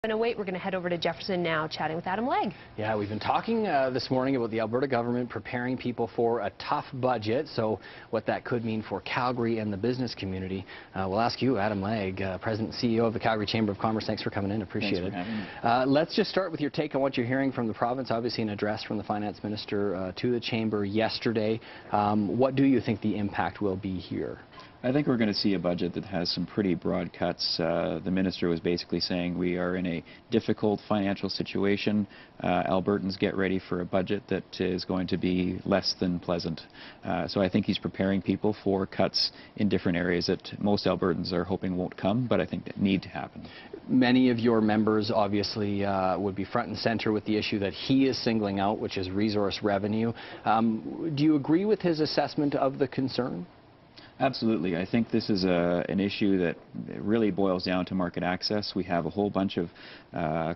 We're going to head over to Jefferson now, chatting with Adam Legge. Yeah, we've been talking this morning about the Alberta government preparing people for a tough budget, so what that could mean for Calgary and the business community. We'll ask you, Adam Legge, President and CEO of the Calgary Chamber of Commerce. Thanks for coming in. Appreciate it. Thanks for having me. Let's just start with your take on what you're hearing from the province. Obviously, an address from the finance minister to the chamber yesterday. What do you think the impact will be here? I think we're going to see a budget that has some pretty broad cuts. The minister was basically saying we are in a difficult financial situation. Albertans, get ready for a budget that is going to be less than pleasant. So I think he's preparing people for cuts in different areas that most Albertans are hoping won't come, but I think that need to happen. Many of your members obviously would be front and center with the issue that he is singling out, which is resource revenue. Do you agree with his assessment of the concern? Absolutely. I think this is an issue that really boils down to market access. We have a whole bunch of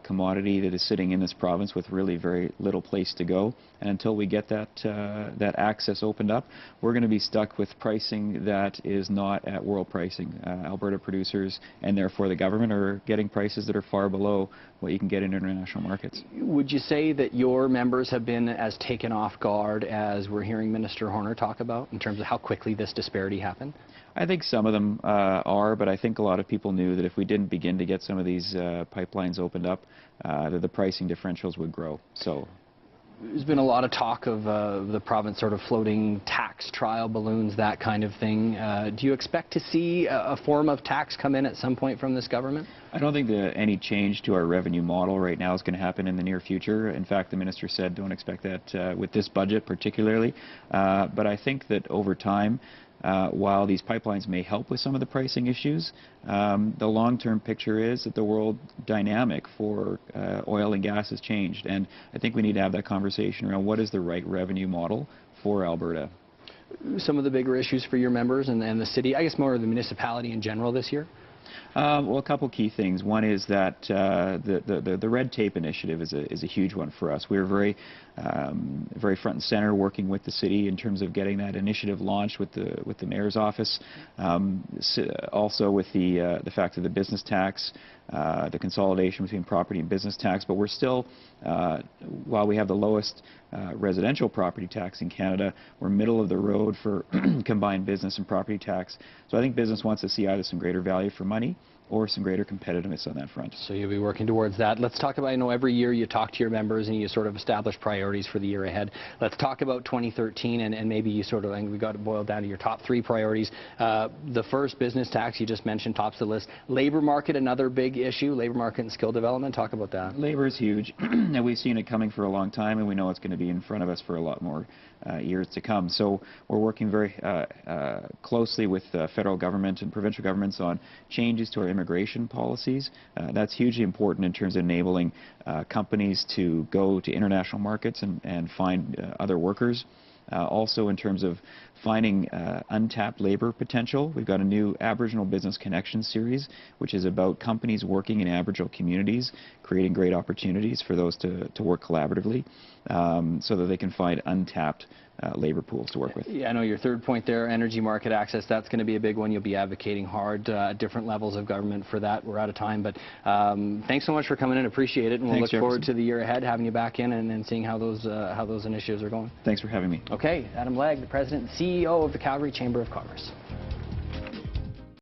commodity that is sitting in this province with really very little place to go. And until we get that access opened up, we're going to be stuck with pricing that is not at world pricing. Alberta producers and therefore the government are getting prices that are far below what you can get in international markets. Would you say that your members have been as taken off guard as we're hearing Minister Horner talk about in terms of how quickly this disparity happened? I think some of them are, but I think a lot of people knew that if we didn't begin to get some of these pipelines opened up, that the pricing differentials would grow. So there's been a lot of talk of the province sort of floating tax trial balloons, that kind of thing. Do you expect to see a form of tax come in at some point from this government? I don't think that any change to our revenue model right now is going to happen in the near future. In fact, the minister said don't expect that with this budget particularly. But I think that over time, while these pipelines may help with some of the pricing issues, the long-term picture is that the world dynamic for oil and gas has changed. And I think we need to have that conversation around what is the right revenue model for Alberta. Some of the bigger issues for your members and the city, I guess more of the municipality in general this year? Well, a couple key things. One is that the red tape initiative is a huge one for us. We're very front and center working with the city in terms of getting that initiative launched with the mayor's office. Also with the fact of the business tax, the consolidation between property and business tax. But we're still, while we have the lowest residential property tax in Canada, we're middle of the road for combined business and property tax. So I think business wants to see either some greater value for money or some greater competitiveness on that front. So you'll be working towards that. Let's talk about, I know every year you talk to your members and you sort of establish priorities for the year ahead. Let's talk about 2013 and maybe you sort of, I think we got it boiled down to your top three priorities. The first, business tax, you just mentioned, tops the list. Labor market, another big issue, labor market and skill development. Talk about that. Labor is huge, and we've seen it coming for a long time, and we know it's going to be in front of us for a lot more years to come. So we're working very closely with the federal government and provincial governments on changes to our immigration policies. That's hugely important in terms of enabling companies to go to international markets and find other workers. Also in terms of finding untapped labor potential, we've got a new Aboriginal Business Connections series, which is about companies working in Aboriginal communities, creating great opportunities for those to work collaboratively so that they can find untapped labor pools to work with. Yeah, I know your third point there, energy market access, that's going to be a big one. You'll be advocating hard at different levels of government for that. We're out of time, but thanks so much for coming in. Appreciate it, and we'll look forward to the year ahead, having you back in and seeing how those initiatives are going. Thanks for having me. Okay, Adam Legge, the President and CEO of the Calgary Chamber of Commerce.